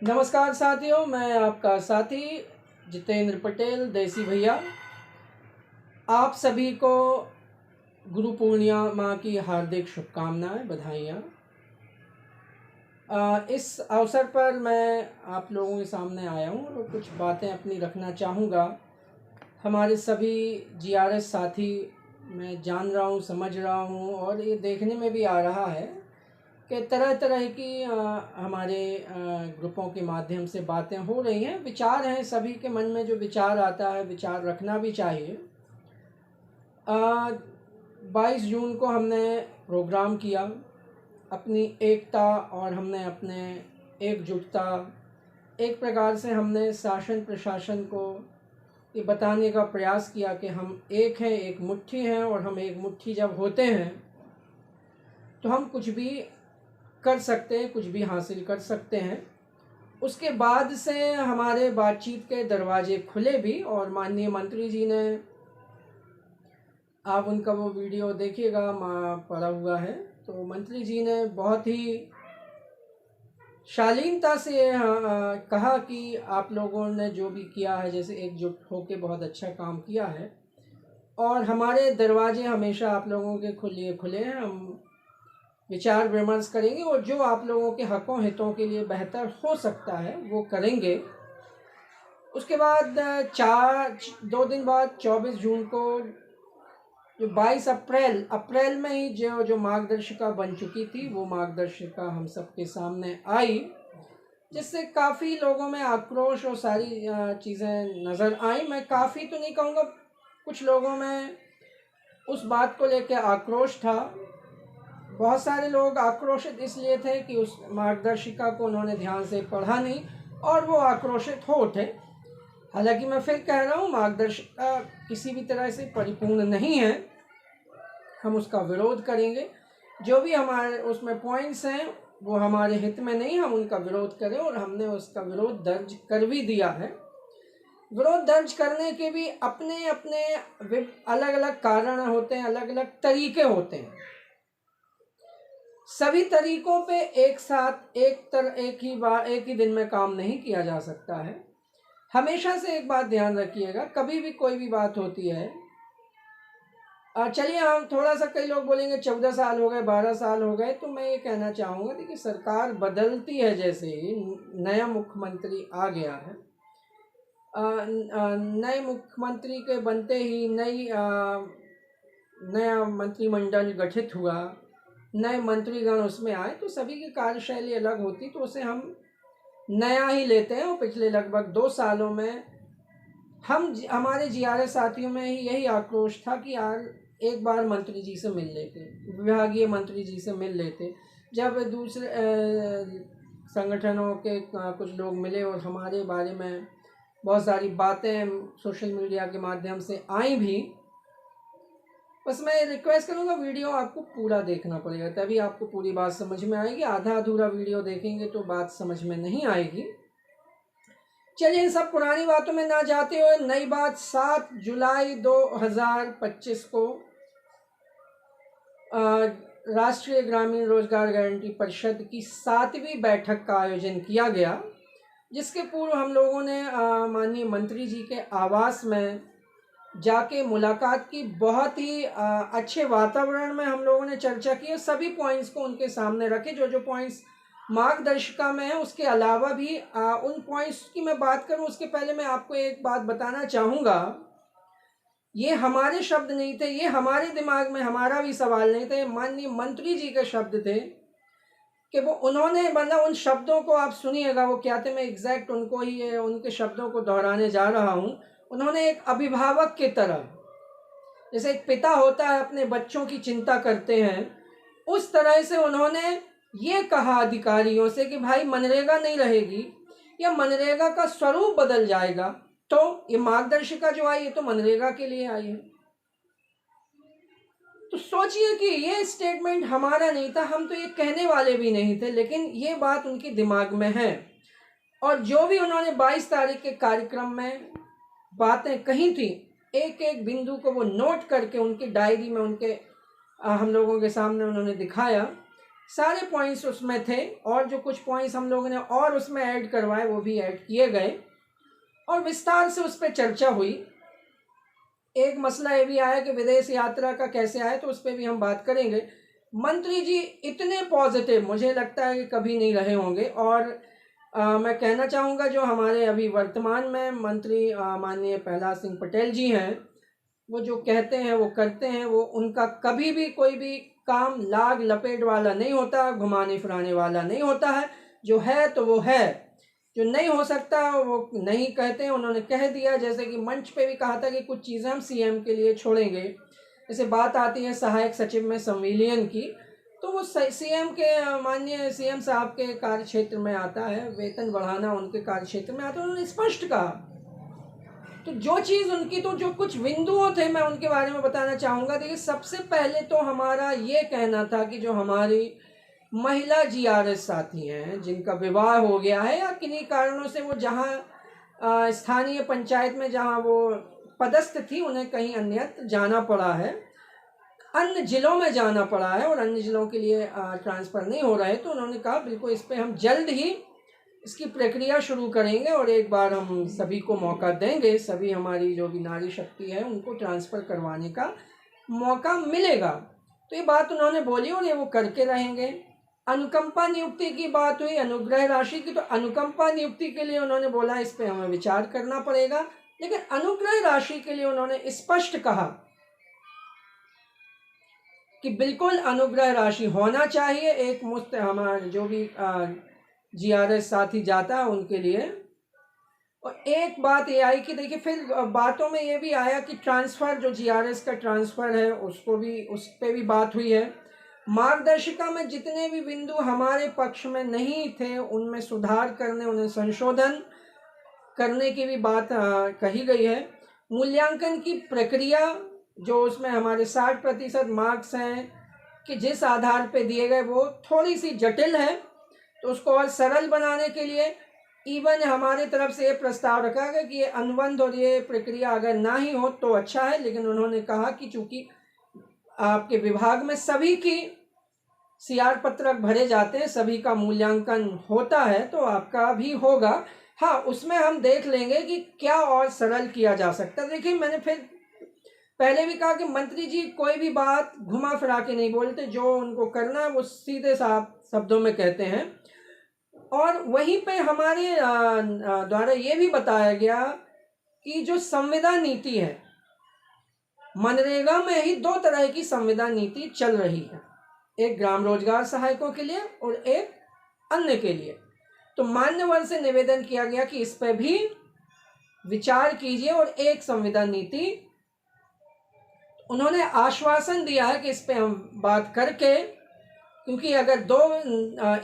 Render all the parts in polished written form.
नमस्कार साथियों, मैं आपका साथी जितेंद्र पटेल देसी भैया। आप सभी को गुरु पूर्णिमा की हार्दिक शुभकामनाएं, बधाइयाँ। इस अवसर पर मैं आप लोगों के सामने आया हूँ और कुछ बातें अपनी रखना चाहूँगा। हमारे सभी जीआरएस साथी मैं जान रहा हूँ, समझ रहा हूँ और ये देखने में भी आ रहा है कि तरह तरह की हमारे ग्रुपों के माध्यम से बातें हो रही हैं। विचार हैं, सभी के मन में जो विचार आता है विचार रखना भी चाहिए। 22 जून को हमने प्रोग्राम किया, अपनी एकता और हमने अपने एकजुटता, एक प्रकार से हमने शासन प्रशासन को ये बताने का प्रयास किया कि हम एक हैं, एक मुट्ठी हैं और हम एक मुट्ठी जब होते हैं तो हम कुछ भी कर सकते हैं, कुछ भी हासिल कर सकते हैं। उसके बाद से हमारे बातचीत के दरवाजे खुले भी और माननीय मंत्री जी ने, आप उनका वो वीडियो देखिएगा, पड़ा हुआ है, तो मंत्री जी ने बहुत ही शालीनता से कहा कि आप लोगों ने जो भी किया है, जैसे एकजुट होकर बहुत अच्छा काम किया है और हमारे दरवाजे हमेशा आप लोगों के खुले हैं। हम विचार विमर्श करेंगे और जो आप लोगों के हकों हितों के लिए बेहतर हो सकता है वो करेंगे। उसके बाद 2 दिन बाद 24 जून को जो 22 अप्रैल में ही जो मार्गदर्शिका बन चुकी थी, वो मार्गदर्शिका हम सबके सामने आई, जिससे काफ़ी लोगों में आक्रोश और सारी चीज़ें नज़र आई। मैं काफ़ी तो नहीं कहूँगा, कुछ लोगों में उस बात को लेकर आक्रोश था। बहुत सारे लोग आक्रोशित इसलिए थे कि उस मार्गदर्शिका को उन्होंने ध्यान से पढ़ा नहीं और वो आक्रोशित हो उठे। हालांकि मैं फिर कह रहा हूँ, मार्गदर्शिका किसी भी तरह से परिपूर्ण नहीं है, हम उसका विरोध करेंगे। जो भी हमारे उसमें पॉइंट्स हैं वो हमारे हित में नहीं, हम उनका विरोध करें और हमने उसका विरोध दर्ज कर भी दिया है। विरोध दर्ज करने के भी अपने अपने अलग अलग कारण होते हैं, अलग अलग तरीके होते हैं। सभी तरीकों पे एक साथ एक ही दिन में काम नहीं किया जा सकता है। हमेशा से एक बात ध्यान रखिएगा, कभी भी कोई भी बात होती है, चलिए हम थोड़ा सा, कई लोग बोलेंगे 14 साल हो गए, 12 साल हो गए, तो मैं ये कहना चाहूँगा कि सरकार बदलती है, जैसे ही नया मुख्यमंत्री आ गया है, नए मुख्यमंत्री के बनते ही नया मंत्रिमंडल गठित हुआ, नए मंत्रीगण उसमें आए, तो सभी की कार्यशैली अलग होती, तो उसे हम नया ही लेते हैं। और पिछले लगभग 2 सालों में हमारे जीआरएस साथियों में ही यही आक्रोश था कि यार एक बार मंत्री जी से मिल लेते, विभागीय मंत्री जी से मिल लेते। जब दूसरे संगठनों के कुछ लोग मिले और हमारे बारे में बहुत सारी बातें सोशल मीडिया के माध्यम से आई भी, बस मैं रिक्वेस्ट करूँगा, वीडियो आपको पूरा देखना पड़ेगा, तभी आपको पूरी बात समझ में आएगी। आधा अधूरा वीडियो देखेंगे तो बात समझ में नहीं आएगी। चलिए, इन सब पुरानी बातों में ना जाते हुए नई बात, 7 जुलाई 2025 को राष्ट्रीय ग्रामीण रोजगार गारंटी परिषद की 7वीं बैठक का आयोजन किया गया, जिसके पूर्व हम लोगों ने माननीय मंत्री जी के आवास में जाके मुलाकात की। बहुत ही अच्छे वातावरण में हम लोगों ने चर्चा की और सभी पॉइंट्स को उनके सामने रखे। जो जो पॉइंट्स मार्गदर्शिका में है, उसके अलावा भी उन पॉइंट्स की मैं बात करूं, उसके पहले मैं आपको एक बात बताना चाहूँगा। ये हमारे शब्द नहीं थे, ये हमारे दिमाग में हमारा भी सवाल नहीं थे, माननीय मंत्री जी के शब्द थे कि वो उन्होंने, मतलब उन शब्दों को आप सुनिएगा वो क्या थे, मैं एग्जैक्ट उनको ही उनके शब्दों को दोहराने जा रहा हूँ। उन्होंने एक अभिभावक की तरह, जैसे एक पिता होता है अपने बच्चों की चिंता करते हैं, उस तरह से उन्होंने ये कहा अधिकारियों से कि भाई मनरेगा नहीं रहेगी या मनरेगा का स्वरूप बदल जाएगा। तो ये मार्गदर्शिका जो आई, ये तो मनरेगा के लिए आई है। तो सोचिए कि ये स्टेटमेंट हमारा नहीं था, हम तो ये कहने वाले भी नहीं थे, लेकिन ये बात उनके दिमाग में है। और जो भी उन्होंने 22 तारीख के कार्यक्रम में बातें कही थी, एक एक बिंदु को वो नोट करके उनकी डायरी में, उनके हम लोगों के सामने उन्होंने दिखाया। सारे पॉइंट्स उसमें थे, और जो कुछ पॉइंट्स हम लोगों ने और उसमें ऐड करवाए वो भी ऐड किए गए और विस्तार से उस पर चर्चा हुई। एक मसला ये भी आया कि विदेश यात्रा का कैसे आए, तो उस पर भी हम बात करेंगे। मंत्री जी इतने पॉजिटिव मुझे लगता है कि कभी नहीं रहे होंगे। और मैं कहना चाहूँगा जो हमारे अभी वर्तमान में मंत्री माननीय प्रहलाद सिंह पटेल जी हैं, वो जो कहते हैं वो करते हैं। वो उनका कभी भी कोई भी काम लाग लपेट वाला नहीं होता, घुमाने फिराने वाला नहीं होता है। जो है तो वो है, जो नहीं हो सकता वो नहीं कहते हैं, उन्होंने कह दिया। जैसे कि मंच पे भी कहा था कि कुछ चीज़ें हम सीएम के लिए छोड़ेंगे। जैसे बात आती है सहायक सचिव में संविलियन की, तो वो सीएम के माननीय सीएम साहब के कार्य क्षेत्र में आता है, वेतन बढ़ाना उनके कार्य क्षेत्र में आता है। उन्होंने स्पष्ट कहा। तो जो चीज़ उनकी, तो जो कुछ बिंदुओं थे मैं उनके बारे में बताना चाहूँगा। देखिए, सबसे पहले तो हमारा ये कहना था कि जो हमारी महिला जीआरएस साथी हैं जिनका विवाह हो गया है या किन्हीं कारणों से वो जहाँ स्थानीय पंचायत में जहाँ वो पदस्थ थी उन्हें कहीं अन्यत्र जाना पड़ा है, अन्य जिलों में जाना पड़ा है और अन्य जिलों के लिए ट्रांसफ़र नहीं हो रहे, तो उन्होंने कहा बिल्कुल इस पर हम जल्द ही इसकी प्रक्रिया शुरू करेंगे और एक बार हम सभी को मौका देंगे, सभी हमारी जो भी नारी शक्ति है उनको ट्रांसफ़र करवाने का मौका मिलेगा। तो ये बात उन्होंने बोली और ये वो करके रहेंगे। अनुकंपा नियुक्ति की बात हुई, अनुग्रह राशि की, तो अनुकंपा नियुक्ति के लिए उन्होंने बोला इस पर हमें विचार करना पड़ेगा, लेकिन अनुग्रह राशि के लिए उन्होंने स्पष्ट कहा कि बिल्कुल अनुग्रह राशि होना चाहिए एक मुफ्त हमारे जो भी जीआरएस साथी जाता है उनके लिए। और एक बात ये आई कि देखिए फिर बातों में ये भी आया कि ट्रांसफ़र जो जीआरएस का ट्रांसफ़र है उसको भी, उस पर भी बात हुई है। मार्गदर्शिका में जितने भी बिंदु हमारे पक्ष में नहीं थे उनमें सुधार करने, उन्हें संशोधन करने की भी बात कही गई है। मूल्यांकन की प्रक्रिया जो उसमें हमारे 60% मार्क्स हैं कि जिस आधार पे दिए गए वो थोड़ी सी जटिल है, तो उसको और सरल बनाने के लिए इवन हमारे तरफ से ये प्रस्ताव रखा गया कि ये अनुबंध और ये प्रक्रिया अगर ना ही हो तो अच्छा है। लेकिन उन्होंने कहा कि चूँकि आपके विभाग में सभी की सीआर पत्रक भरे जाते हैं, सभी का मूल्यांकन होता है, तो आपका भी होगा। हाँ, उसमें हम देख लेंगे कि क्या और सरल किया जा सकता है। देखिए, मैंने फिर पहले भी कहा कि मंत्री जी कोई भी बात घुमा फिरा के नहीं बोलते, जो उनको करना है वो सीधे साफ शब्दों में कहते हैं। और वहीं पे हमारे द्वारा ये भी बताया गया कि जो संविदा नीति है, मनरेगा में ही 2 तरह की संविदा नीति चल रही है, एक ग्राम रोजगार सहायकों के लिए और एक अन्य के लिए। तो मान्यवर से निवेदन किया गया कि इस पर भी विचार कीजिए और एक संविदा नीति, उन्होंने आश्वासन दिया है कि इस पर हम बात करके, क्योंकि अगर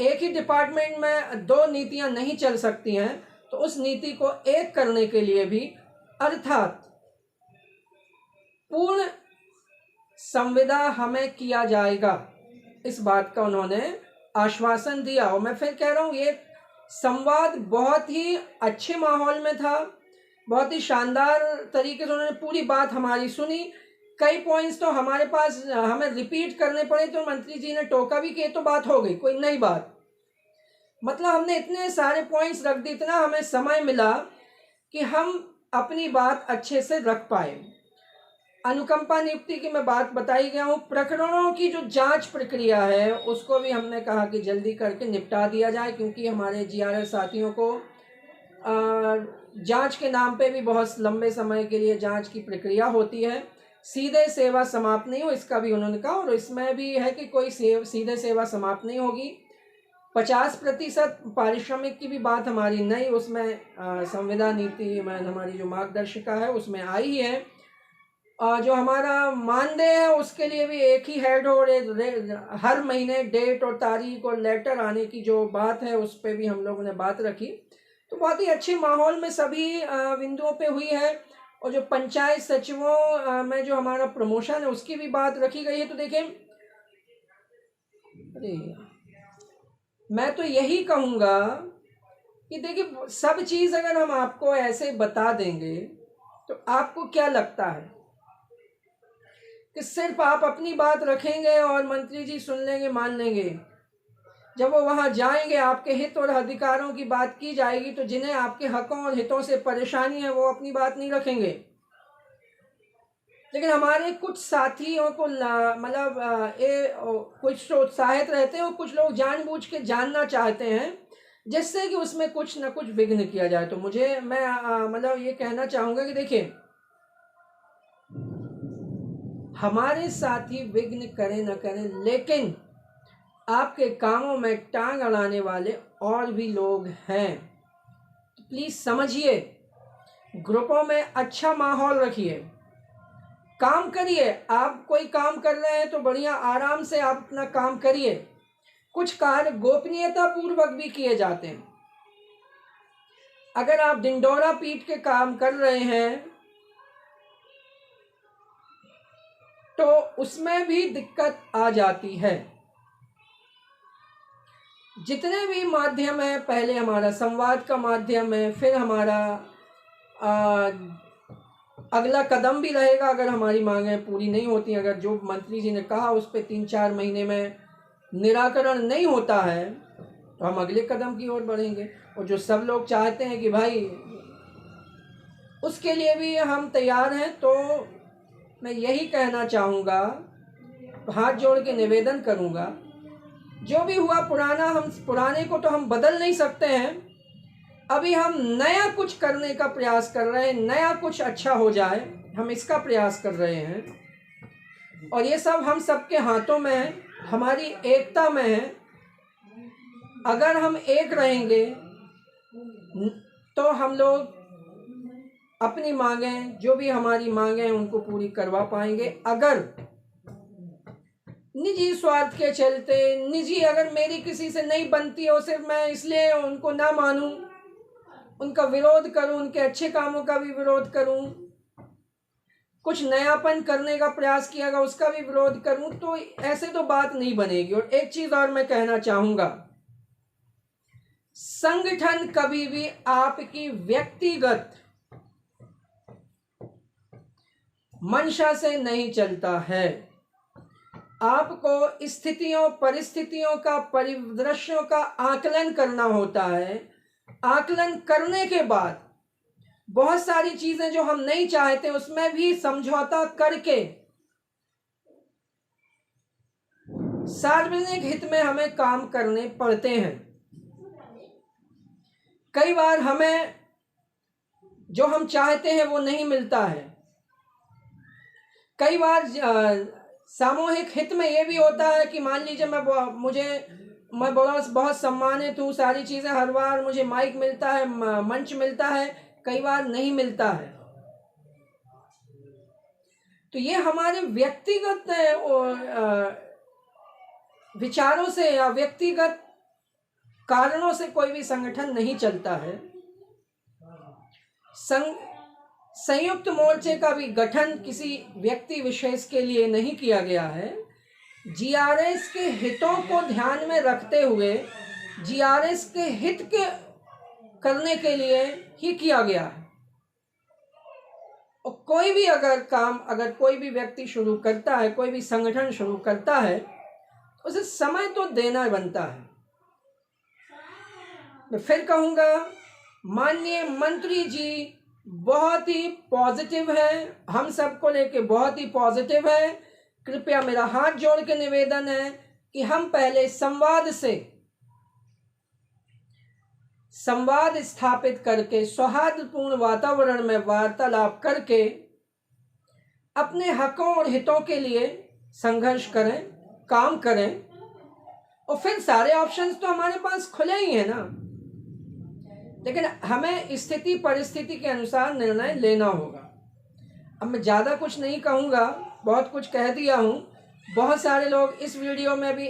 एक ही डिपार्टमेंट में 2 नीतियां नहीं चल सकती हैं तो उस नीति को एक करने के लिए भी, अर्थात पूर्ण संविदा हमें किया जाएगा, इस बात का उन्होंने आश्वासन दिया। और मैं फिर कह रहा हूँ ये संवाद बहुत ही अच्छे माहौल में था, बहुत ही शानदार तरीके से उन्होंने पूरी बात हमारी सुनी। कई पॉइंट्स तो हमारे पास हमें रिपीट करने पड़े, तो मंत्री जी ने टोका भी कि तो बात हो गई, कोई नई बात। मतलब हमने इतने सारे पॉइंट्स रख दिए, इतना हमें समय मिला कि हम अपनी बात अच्छे से रख पाए। अनुकंपा नियुक्ति की मैं बात बताई गया हूँ। प्रकरणों की जो जांच प्रक्रिया है उसको भी हमने कहा कि जल्दी करके निपटा दिया जाए, क्योंकि हमारे जीआरएस साथियों को जांच के नाम पे भी बहुत लंबे समय के लिए जांच की प्रक्रिया होती है, सीधे सेवा समाप्त नहीं हो, इसका भी उन्होंने कहा। और इसमें भी है कि कोई सीधे सेवा समाप्त नहीं होगी। 50% पारिश्रमिक की भी बात हमारी नहीं, उसमें संविदा नीति में हमारी जो मार्गदर्शिका है उसमें आई ही है। जो हमारा मानदेय है उसके लिए भी एक ही हेड और हर महीने डेट और तारीख और लेटर आने की जो बात है उस पर भी हम लोगों ने बात रखी। तो बहुत ही अच्छे माहौल में सभी बिंदुओं पे हुई है। और जो पंचायत सचिवों में जो हमारा प्रमोशन है उसकी भी बात रखी गई है। तो देखें, अरे मैं तो यही कहूँगा कि देखिए, सब चीज़ अगर हम आपको ऐसे बता देंगे तो आपको क्या लगता है कि सिर्फ आप अपनी बात रखेंगे और मंत्री जी सुन लेंगे, मान लेंगे? जब वो वहाँ जाएंगे, आपके हित और अधिकारों की बात की जाएगी, तो जिन्हें आपके हकों और हितों से परेशानी है वो अपनी बात नहीं रखेंगे। लेकिन हमारे कुछ साथियों को कुछ तो उत्साहित रहते हैं और कुछ लोग जानबूझ के जानना चाहते हैं जिससे कि उसमें कुछ ना कुछ विघ्न किया जाए। तो मैं ये कहना चाहूँगा कि देखिए, हमारे साथी विघ्न करें न करें, लेकिन आपके कामों में टांग अड़ाने वाले और भी लोग हैं। तो प्लीज़ समझिए, ग्रुपों में अच्छा माहौल रखिए, काम करिए। आप कोई काम कर रहे हैं तो बढ़िया आराम से आप अपना काम करिए। कुछ कार्य गोपनीयता पूर्वक भी किए जाते हैं। अगर आप ढिंढोरा पीट के काम कर रहे हैं तो उसमें भी दिक्कत आ जाती है। जितने भी माध्यम है, पहले हमारा संवाद का माध्यम है, फिर हमारा अगला कदम भी रहेगा। अगर हमारी मांगें पूरी नहीं होती, अगर जो मंत्री जी ने कहा उस पर 3-4 महीने में निराकरण नहीं होता है, तो हम अगले कदम की ओर बढ़ेंगे। और जो सब लोग चाहते हैं कि भाई उसके लिए भी हम तैयार हैं, तो मैं यही कहना चाहूँगा, हाथ जोड़ के निवेदन करूँगा, जो भी हुआ पुराना, हम पुराने को तो हम बदल नहीं सकते हैं। अभी हम नया कुछ करने का प्रयास कर रहे हैं, नया कुछ अच्छा हो जाए, हम इसका प्रयास कर रहे हैं। और ये सब हम सबके हाथों में है, हमारी एकता में है। अगर हम एक रहेंगे तो हम लोग अपनी मांगें, जो भी हमारी मांगें हैं, उनको पूरी करवा पाएंगे। अगर निजी स्वार्थ के चलते, अगर मेरी किसी से नहीं बनती हो, सिर्फ मैं इसलिए उनको ना मानूं, उनका विरोध करूं, उनके अच्छे कामों का भी विरोध करूं, कुछ नयापन करने का प्रयास किया गया उसका भी विरोध करूं, तो ऐसे तो बात नहीं बनेगी। और एक चीज और मैं कहना चाहूंगा, संगठन कभी भी आपकी व्यक्तिगत मंशा से नहीं चलता है। आपको स्थितियों, परिस्थितियों का, परिदृश्यों का आकलन करना होता है। आकलन करने के बाद बहुत सारी चीजें जो हम नहीं चाहते उसमें भी समझौता करके सार्वजनिक हित में हमें काम करने पड़ते हैं। कई बार हमें जो हम चाहते हैं वो नहीं मिलता है। कई बार सामूहिक हित में ये भी होता है कि मान लीजिए मैं बहुत सम्मानित हूँ, सारी चीज़ें, हर बार मुझे माइक मिलता है, मंच मिलता है, कई बार नहीं मिलता है। तो ये हमारे व्यक्तिगत विचारों से या व्यक्तिगत कारणों से कोई भी संगठन नहीं चलता है। संयुक्त मोर्चे का भी गठन किसी व्यक्ति विशेष के लिए नहीं किया गया है। जीआरएस के हितों को ध्यान में रखते हुए, जीआरएस के हित के करने के लिए ही किया गया है। और कोई भी अगर कोई भी व्यक्ति शुरू करता है, कोई भी संगठन शुरू करता है, उसे समय तो देना बनता है। मैं फिर कहूँगा, माननीय मंत्री जी बहुत ही पॉजिटिव है, हम सबको लेके बहुत ही पॉजिटिव है। कृपया मेरा हाथ जोड़ के निवेदन है कि हम पहले संवाद स्थापित करके, सौहार्दपूर्ण वातावरण में वार्तालाप करके अपने हकों और हितों के लिए संघर्ष करें, काम करें। और फिर सारे ऑप्शंस तो हमारे पास खुले ही हैं ना, लेकिन हमें स्थिति परिस्थिति के अनुसार निर्णय लेना होगा। अब मैं ज़्यादा कुछ नहीं कहूँगा, बहुत कुछ कह दिया हूँ। बहुत सारे लोग इस वीडियो में भी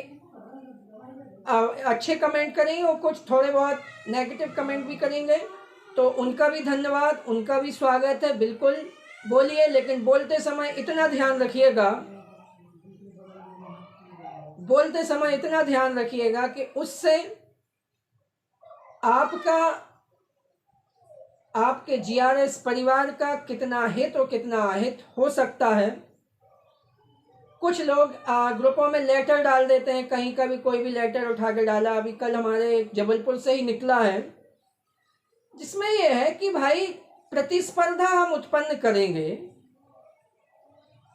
अच्छे कमेंट करेंगे और कुछ थोड़े बहुत नेगेटिव कमेंट भी करेंगे, तो उनका भी धन्यवाद, उनका भी स्वागत है। बिल्कुल बोलिए, लेकिन बोलते समय इतना ध्यान रखिएगा कि उससे आपके जीआरएस परिवार का कितना हित और कितना अहित हो सकता है। कुछ लोग ग्रुपों में लेटर डाल देते हैं, कहीं का भी कोई भी लेटर उठा के डाला। अभी कल हमारे जबलपुर से ही निकला है, जिसमें यह है कि भाई प्रतिस्पर्धा हम उत्पन्न करेंगे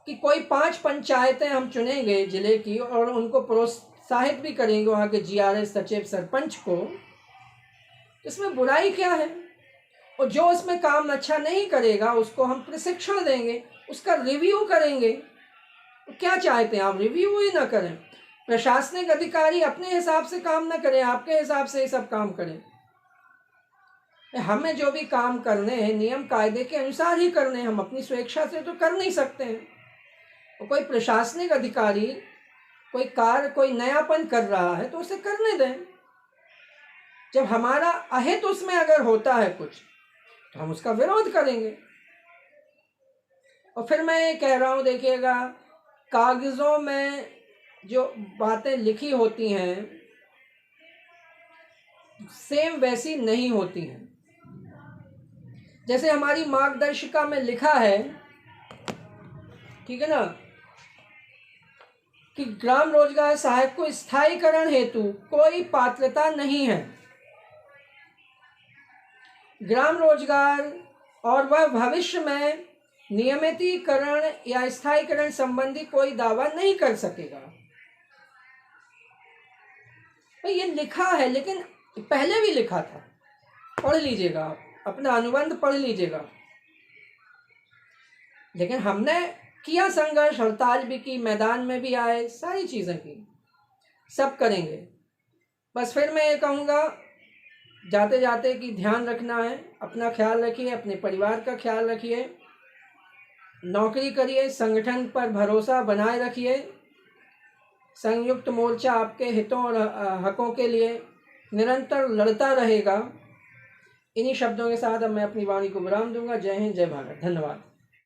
कि कोई 5 पंचायतें हम चुनेंगे जिले की और उनको प्रोत्साहित भी करेंगे वहाँ के जीआरएस सचिव सरपंच को। इसमें बुराई क्या है? और जो उसमें काम अच्छा नहीं करेगा उसको हम प्रशिक्षण देंगे, उसका रिव्यू करेंगे। तो क्या चाहते हैं आप? रिव्यू ही ना करें, प्रशासनिक अधिकारी अपने हिसाब से काम ना करें, आपके हिसाब से ही सब काम करें। हमें जो भी काम करने हैं नियम कायदे के अनुसार ही करने हैं, हम अपनी स्वेच्छा से तो कर नहीं सकते हैं। और कोई प्रशासनिक अधिकारी कोई कार्य कोई नयापन कर रहा है तो उसे करने दें। जब हमारा अहित उसमें अगर होता है कुछ तो हम उसका विरोध करेंगे। और फिर मैं ये कह रहा हूँ, देखिएगा, कागज़ों में जो बातें लिखी होती हैं सेम वैसी नहीं होती हैं। जैसे हमारी मार्गदर्शिका में लिखा है, ठीक है ना, कि ग्राम रोजगार सहायक को स्थायीकरण हेतु कोई पात्रता नहीं है। ग्राम रोजगार और वह भविष्य में नियमितीकरण या स्थायीकरण संबंधी कोई दावा नहीं कर सकेगा। भाई ये लिखा है, लेकिन पहले भी लिखा था, पढ़ लीजिएगा, आप अपना अनुबंध पढ़ लीजिएगा। लेकिन हमने किया संघर्ष, हड़ताल भी की, मैदान में भी आए, सारी चीज़ें की, सब करेंगे। बस फिर मैं ये कहूँगा जाते जाते कि ध्यान रखना है, अपना ख्याल रखिए, अपने परिवार का ख्याल रखिए, नौकरी करिए, संगठन पर भरोसा बनाए रखिए। संयुक्त मोर्चा आपके हितों और हकों के लिए निरंतर लड़ता रहेगा। इन्हीं शब्दों के साथ अब मैं अपनी वाणी को विराम दूंगा। जय हिंद, जय भारत, धन्यवाद।